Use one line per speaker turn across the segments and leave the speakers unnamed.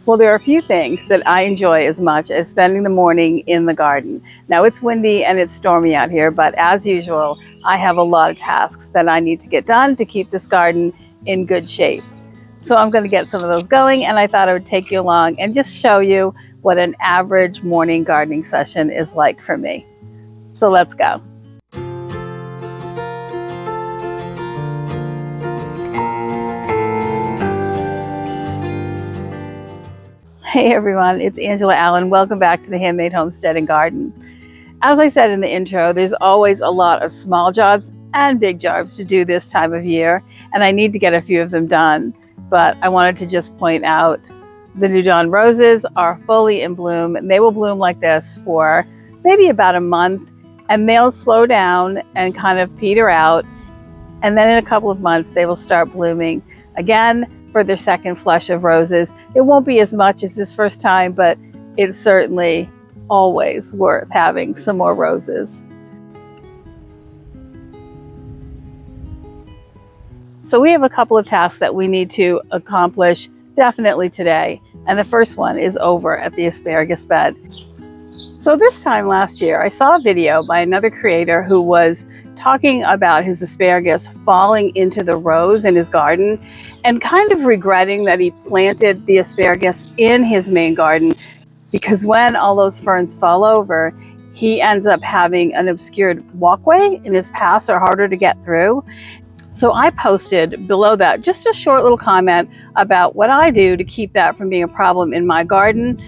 Well, there are a few things that I enjoy as much as spending the morning in the garden. Now it's windy and it's stormy out here, but as usual, I have a lot of tasks that I need to get done to keep this garden in good shape. So I'm going to get some of those going, and I thought I would take you along and just show you what an average morning gardening session is like for me. So let's go. Hey everyone, it's Angela Allen. Welcome back to the Handmade Homestead and Garden. As I said in the intro, there's always a lot of small jobs and big jobs to do this time of year, and I need to get a few of them done. But I wanted to just point out the New Dawn roses are fully in bloom, and they will bloom like this for maybe about a month, and they'll slow down and kind of peter out, and then in a couple of months they will start blooming again for their second flush of roses. It won't be as much as this first time, but it's certainly always worth having some more roses. So we have a couple of tasks that we need to accomplish definitely today, and the first one is over at the asparagus bed. So this time last year, I saw a video by another creator who was talking about his asparagus falling into the rows in his garden and kind of regretting that he planted the asparagus in his main garden, because when all those ferns fall over, he ends up having an obscured walkway and his paths are harder to get through. So I posted below that just a short little comment about what I do to keep that from being a problem in my garden.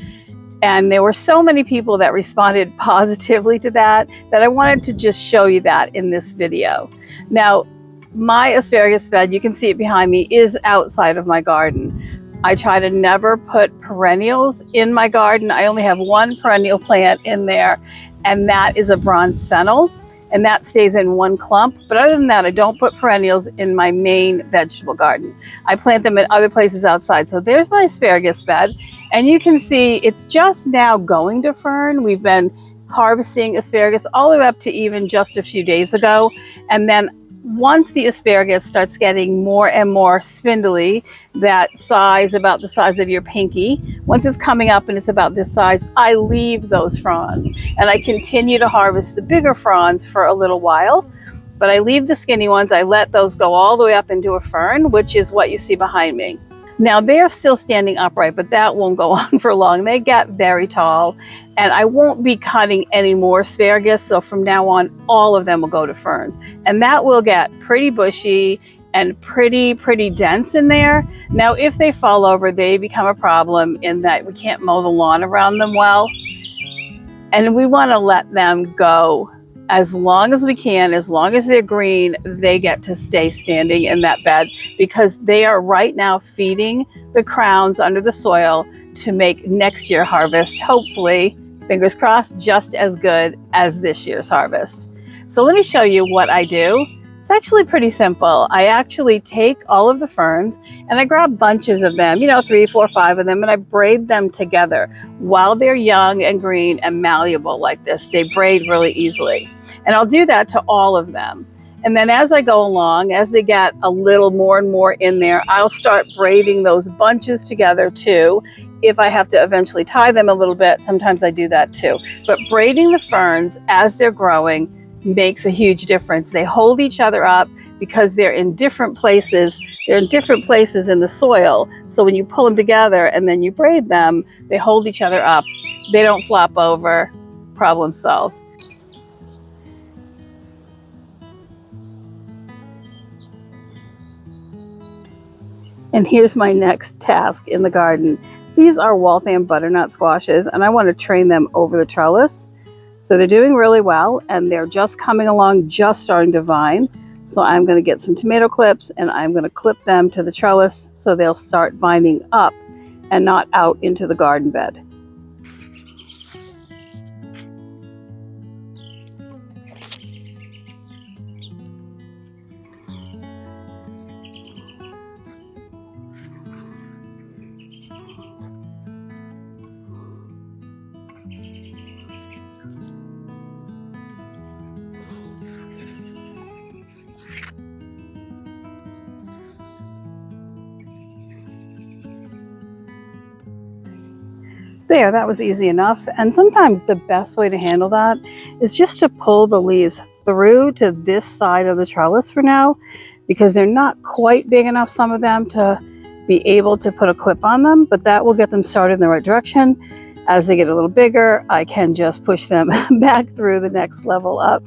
And there were so many people that responded positively to that I wanted to just show you that in this video. Now, my asparagus bed, you can see it behind me, is outside of my garden. I try to never put perennials in my garden. I only have one perennial plant in there, and that is a bronze fennel, and that stays in one clump. But other than that, I don't put perennials in my main vegetable garden. I plant them at other places outside. So there's my asparagus bed. And you can see it's just now going to fern. We've been harvesting asparagus all the way up to even just a few days ago. And then once the asparagus starts getting more and more spindly, that size, about the size of your pinky, once it's coming up and it's about this size, I leave those fronds. And I continue to harvest the bigger fronds for a little while. But I leave the skinny ones. I let those go all the way up into a fern, which is what you see behind me. Now they're still standing upright, but that won't go on for long. They get very tall, and I won't be cutting any more asparagus. So from now on, all of them will go to ferns, and that will get pretty bushy and pretty dense in there. Now, if they fall over, they become a problem in that we can't mow the lawn around them well, and we want to let them go as long as we can. As long as they're green, they get to stay standing in that bed, because they are right now feeding the crowns under the soil to make next year's harvest, hopefully, fingers crossed, just as good as this year's harvest. So let me show you what I do. It's actually pretty simple. I actually take all of the ferns and I grab bunches of them, 3, 4, 5 of them, and I braid them together while they're young and green and malleable like this. They braid really easily. And I'll do that to all of them. And then as I go along, as they get a little more and more in there, I'll start braiding those bunches together too. If I have to eventually tie them a little bit, sometimes I do that too. But braiding the ferns as they're growing makes a huge difference. They hold each other up because they're in different places. They're in different places in the soil. So when you pull them together and then you braid them, they hold each other up. They don't flop over. Problem solved. And here's my next task in the garden. These are Waltham butternut squashes, and I want to train them over the trellis. So they're doing really well, and they're just coming along, just starting to vine. So I'm going to get some tomato clips, and I'm going to clip them to the trellis so they'll start vining up and not out into the garden bed. There, that was easy enough. And sometimes the best way to handle that is just to pull the leaves through to this side of the trellis for now, because they're not quite big enough, some of them, to be able to put a clip on them, but that will get them started in the right direction. As they get a little bigger, I can just push them back through the next level up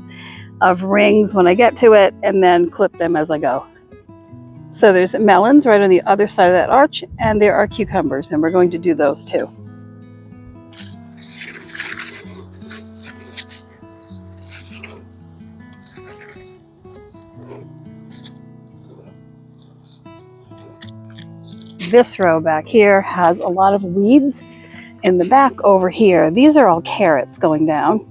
of rings when I get to it, and then clip them as I go. So there's melons right on the other side of that arch, and there are cucumbers, and we're going to do those too. This row back here has a lot of weeds. In the back over here, these are all carrots going down.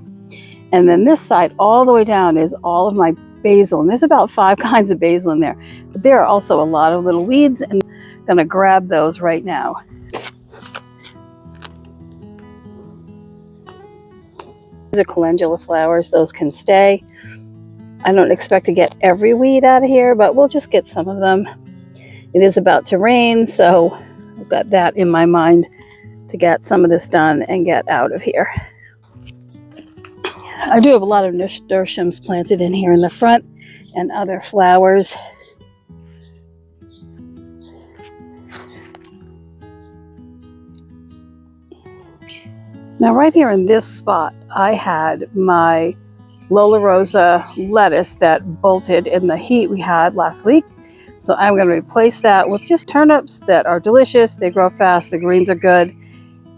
And then this side all the way down is all of my basil. And there's about 5 kinds of basil in there. But there are also a lot of little weeds, and I'm gonna grab those right now. These are calendula flowers, those can stay. I don't expect to get every weed out of here, but we'll just get some of them. It is about to rain, so I've got that in my mind to get some of this done and get out of here. I do have a lot of nasturtiums planted in here in the front and other flowers. Now right here in this spot, I had my Lola Rosa lettuce that bolted in the heat we had last week. So I'm going to replace that with just turnips that are delicious. They grow fast, the greens are good,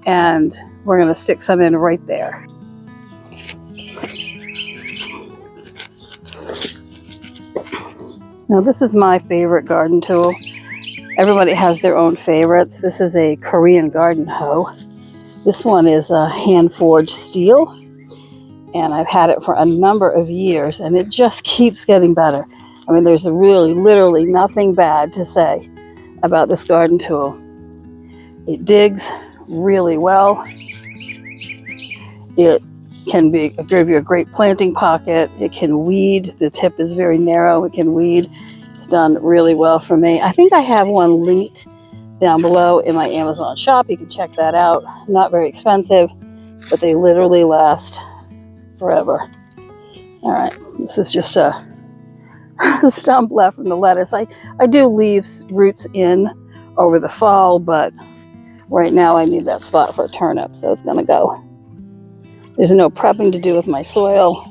and we're going to stick some in right there. Now this is my favorite garden tool. Everybody has their own favorites. This is a Korean garden hoe. This one is a hand-forged steel, and I've had it for a number of years, and it just keeps getting better. I mean, there's really, literally nothing bad to say about this garden tool. It digs really well. It can give you a great planting pocket. It can weed. The tip is very narrow. It can weed. It's done really well for me. I think I have one linked down below in my Amazon shop. You can check that out. Not very expensive, but they literally last forever. All right, this is just a stump left from the lettuce. I do leave roots in over the fall, but right now I need that spot for a turnip, so it's gonna go. There's no prepping to do with my soil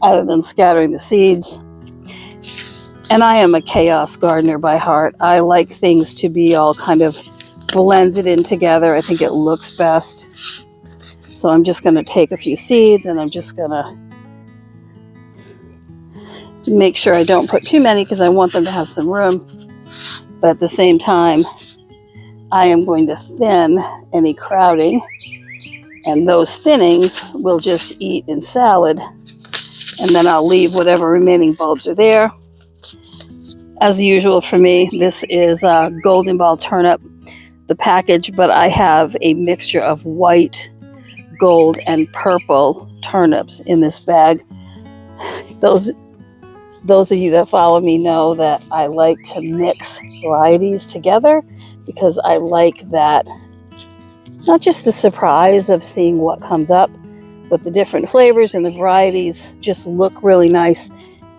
other than scattering the seeds. And I am a chaos gardener by heart. I like things to be all kind of blended in together. I think it looks best. So I'm just gonna take a few seeds, and I'm just gonna make sure I don't put too many because I want them to have some room. But at the same time, I am going to thin any crowding, and those thinnings will just eat in salad, and then I'll leave whatever remaining bulbs are there. As usual for me, this is a golden ball turnip, the package, but I have a mixture of white, gold, and purple turnips in this bag. Those of you that follow me know that I like to mix varieties together because I like that, not just the surprise of seeing what comes up, but the different flavors and the varieties just look really nice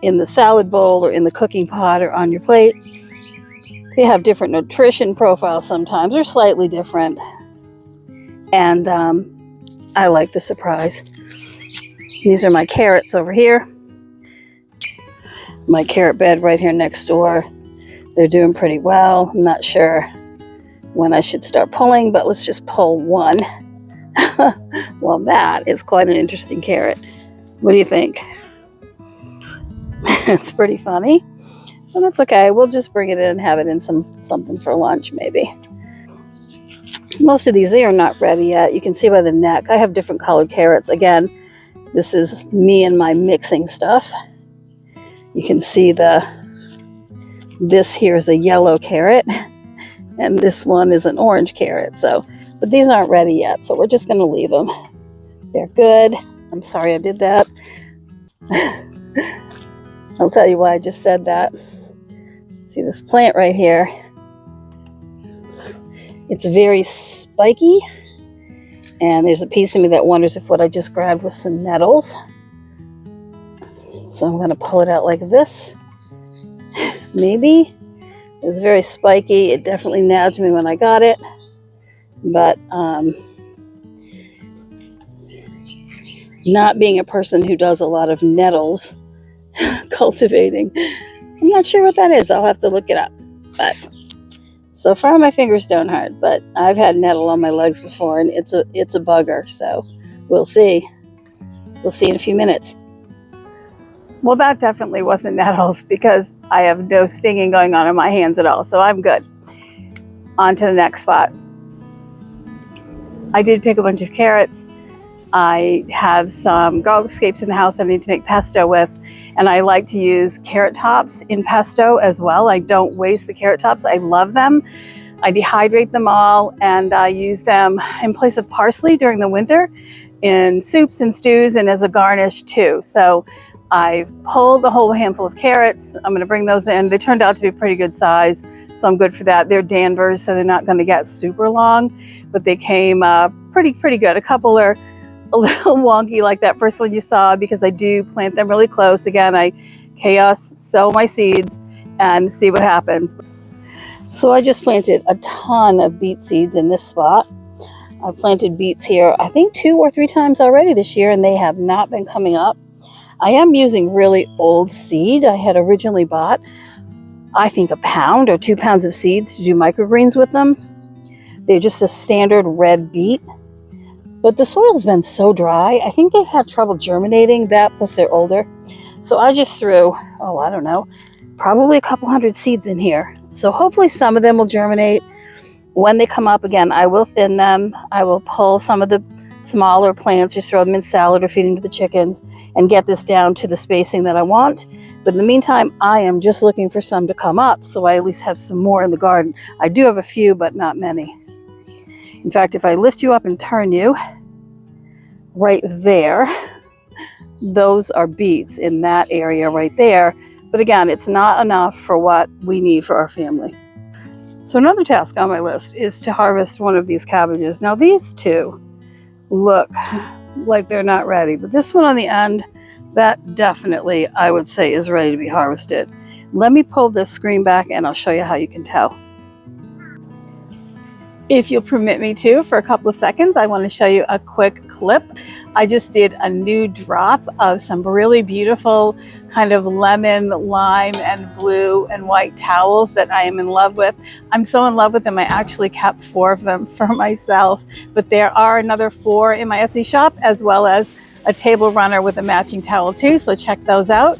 in the salad bowl or in the cooking pot or on your plate. They have different nutrition profiles sometimes, or slightly different. And I like the surprise. These are my carrots over here. My carrot bed right here next door. They're doing pretty well. I'm not sure when I should start pulling, but let's just pull one. Well, that is quite an interesting carrot. What do you think? It's pretty funny. Well, that's okay. We'll just bring it in and have it in something for lunch, maybe. Most of these, they are not ready yet. You can see by the neck. I have different colored carrots. Again, this is me and my mixing stuff. You can see this here is a yellow carrot, and this one is an orange carrot. But these aren't ready yet, so we're just going to leave them. They're good. I'm sorry I did that. I'll tell you why I just said that. See this plant right here? It's very spiky, And there's a piece of me that wonders if what I just grabbed was some nettles. So I'm going to pull it out like this. Maybe. It was very spiky. It definitely nagged me when I got it. But not being a person who does a lot of nettles cultivating, I'm not sure what that is. I'll have to look it up. But so far my fingers don't hurt, but I've had nettle on my legs before, and it's a bugger. So we'll see. We'll see in a few minutes. Well, that definitely wasn't nettles because I have no stinging going on in my hands at all. So I'm good. On to the next spot. I did pick a bunch of carrots. I have some garlic scapes in the house that I need to make pesto with. And I like to use carrot tops in pesto as well. I don't waste the carrot tops. I love them. I dehydrate them all, and I use them in place of parsley during the winter in soups and stews and as a garnish too. So I pulled a whole handful of carrots. I'm going to bring those in. They turned out to be pretty good size, so I'm good for that. They're Danvers, so they're not going to get super long, but they came pretty good. A couple are a little wonky like that first one you saw because I do plant them really close. Again, I chaos sow my seeds and see what happens. So I just planted a ton of beet seeds in this spot. I've planted beets here I think 2 or 3 times already this year, and they have not been coming up. I am using really old seed. I had originally bought, I think, 1 pound or 2 pounds of seeds to do microgreens with them. They're just a standard red beet. But the soil's been so dry, I think they've had trouble germinating, that plus they're older. So I just threw, I don't know, probably a couple hundred seeds in here. So hopefully some of them will germinate. When they come up again, I will thin them. I will pull some of the smaller plants, just throw them in salad or feed them to the chickens, and get this down to the spacing that I want. But in the meantime, I am just looking for some to come up, so I at least have some more in the garden. I do have a few, but not many. In fact, if I lift you up and turn you, right there, those are beets in that area right there. But again, it's not enough for what we need for our family. So another task on my list is to harvest one of these cabbages. Now these two look like they're not ready, but this one on the end, that definitely I would say is ready to be harvested. Let me pull this screen back and I'll show you how you can tell. If you'll permit me to, for a couple of seconds, I want to show you a quick clip. I just did a new drop of some really beautiful kind of lemon, lime, and blue and white towels that I am in love with. I'm so in love with them, I actually kept 4 of them for myself, but there are another 4 in my Etsy shop, as well as a table runner with a matching towel too, so check those out.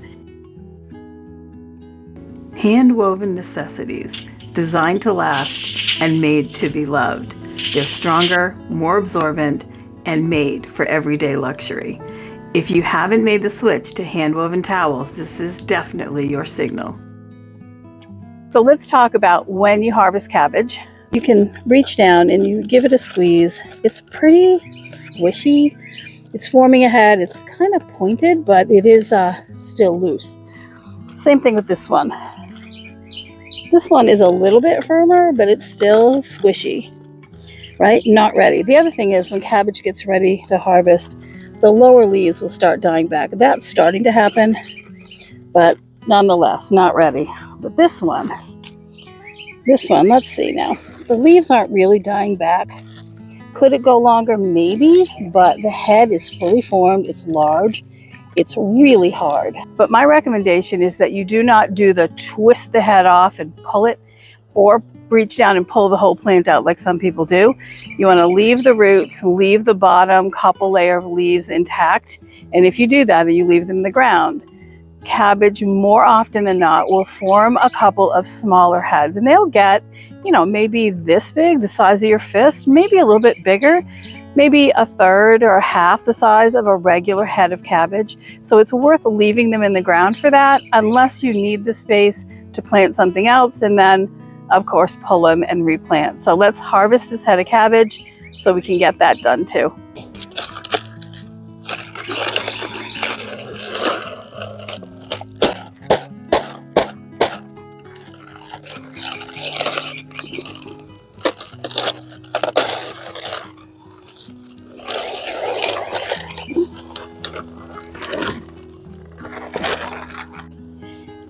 Hand-woven necessities, designed to last and made to be loved. They're stronger, more absorbent, and made for everyday luxury. If you haven't made the switch to hand-woven towels, this is definitely your signal. So let's talk about when you harvest cabbage. You can reach down and you give it a squeeze. It's pretty squishy. It's forming a head. It's kind of pointed, but it is still loose. Same thing with this one. This one is a little bit firmer, but it's still squishy, right? Not ready. The other thing is when cabbage gets ready to harvest, the lower leaves will start dying back. That's starting to happen, but nonetheless, not ready. But this one, let's see now. The leaves aren't really dying back. Could it go longer? Maybe, but the head is fully formed. It's large. It's really hard. But my recommendation is that you do not do the twist the head off and pull it, or reach down and pull the whole plant out like some people do. You want to leave the roots, leave the bottom couple layer of leaves intact. And if you do that and you leave them in the ground, cabbage more often than not will form a couple of smaller heads, and they'll get, maybe this big, the size of your fist, maybe a little bit bigger, maybe 1/3 or 1/2 the size of a regular head of cabbage. So it's worth leaving them in the ground for that, unless you need the space to plant something else, and then of course pull them and replant. So let's harvest this head of cabbage so we can get that done too.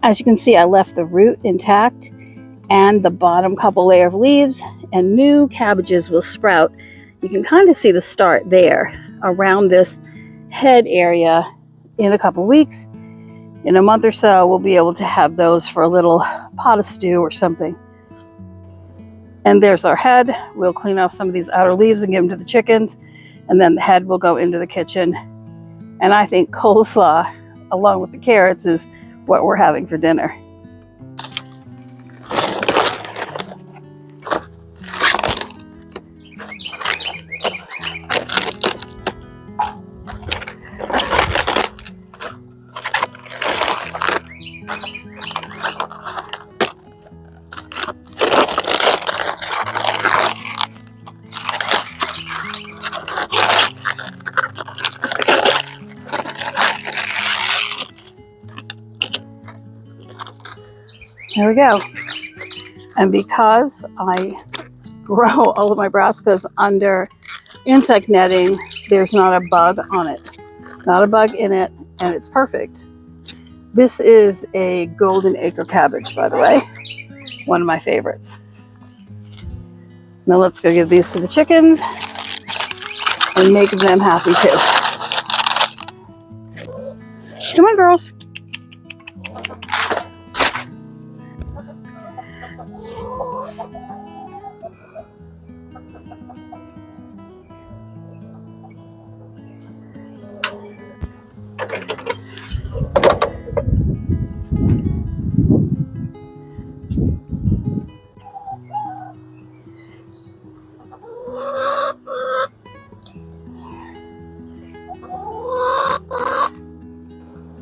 As you can see, I left the root intact and the bottom couple layer of leaves, and new cabbages will sprout. You can kind of see the start there around this head area. In a couple weeks, in a month or so, we'll be able to have those for a little pot of stew or something. And there's our head. We'll clean off some of these outer leaves and give them to the chickens, and then the head will go into the kitchen. And I think coleslaw along with the carrots is what we're having for dinner. There we go. And because I grow all of my brassicas under insect netting, there's not a bug on it. Not a bug in it, and it's perfect. This is a Golden Acre cabbage, by the way. One of my favorites. Now let's go give these to the chickens and make them happy too. Come on, girls.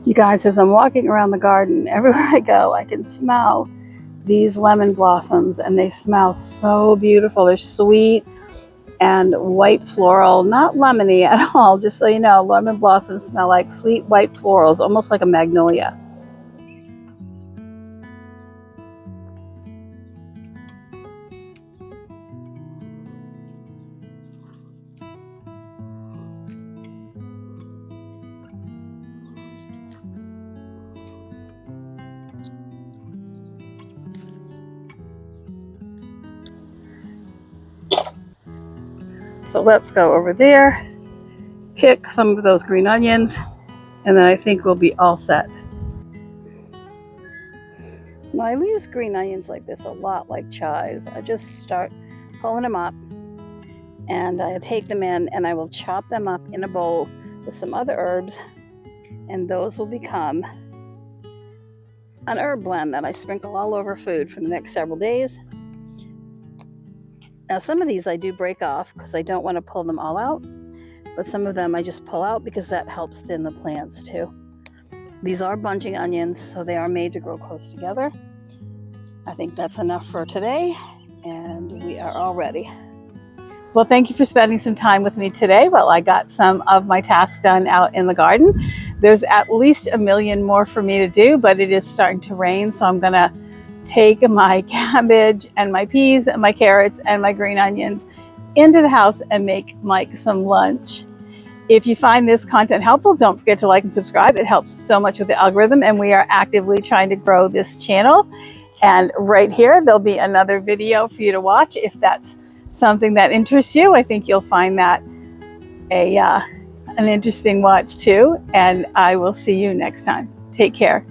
You guys, as I'm walking around the garden, everywhere I go, I can smell these lemon blossoms, and they smell so beautiful. They're sweet and white floral, not lemony at all. Just so you know, lemon blossoms smell like sweet white florals, almost like a magnolia. So let's go over there, pick some of those green onions, and then I think we'll be all set. Now I use green onions like this a lot, like chives. I just start pulling them up, and I take them in, and I will chop them up in a bowl with some other herbs, and those will become an herb blend that I sprinkle all over food for the next several days. Now some of these I do break off because I don't want to pull them all out, but some of them I just pull out because that helps thin the plants too. These are bunching onions, so they are made to grow close together. I think that's enough for today, and we are all ready. Well, thank you for spending some time with me today while I got some of my tasks done out in the garden. There's at least a million more for me to do, but it is starting to rain, so I'm gonna take my cabbage and my peas and my carrots and my green onions into the house and make Mike some lunch. If you find this content helpful, don't forget to like and subscribe. It helps so much with the algorithm, and we are actively trying to grow this channel. And right here, there'll be another video for you to watch if that's something that interests you. I think you'll find that an interesting watch too, and I will see you next time. Take care.